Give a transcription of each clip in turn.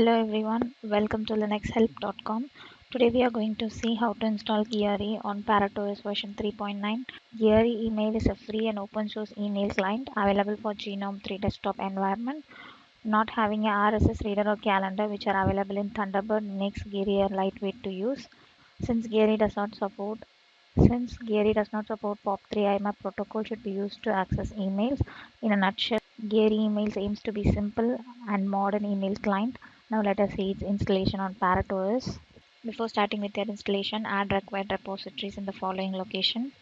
Hello everyone, welcome to linuxhelp.com. Today we are going to see how to install Geary on ParrotOS version 3.9. Geary email is a free and open source email client available for GNOME 3 desktop environment. Not having a RSS reader or calendar which are available in Thunderbird makes Geary a lightweight to use. Since Geary does not support POP3 IMAP protocol should be used to access emails. In a nutshell, Geary emails aims to be simple and modern email client. Now let us see its installation on ParrotOS. Before starting with your installation, add required repositories in the following location.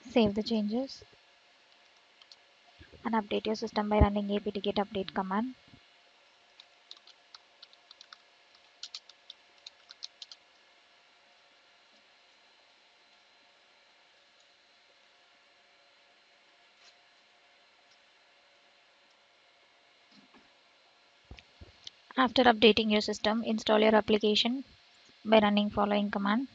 Save the changes and update your system by running apt-get update command. After updating your system, install your application by running following command.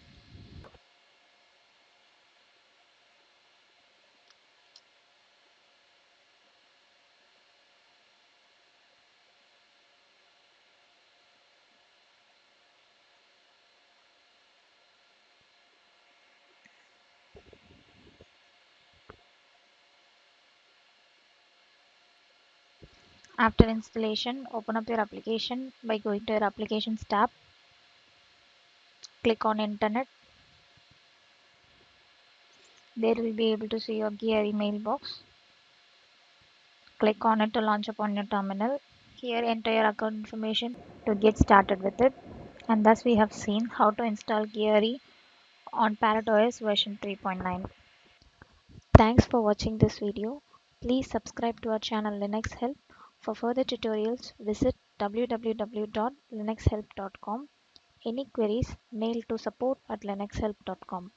After installation, open up your application by going to your applications tab. Click on internet. There you will be able to see your Geary mailbox. Click on it to launch upon your terminal. Here enter your account information to get started with it. And thus we have seen how to install Geary on ParrotOS version 3.9. Thanks for watching this video. Please subscribe to our channel Linux Help. For further tutorials, visit www.linuxhelp.com. Any queries, mail to support@linuxhelp.com.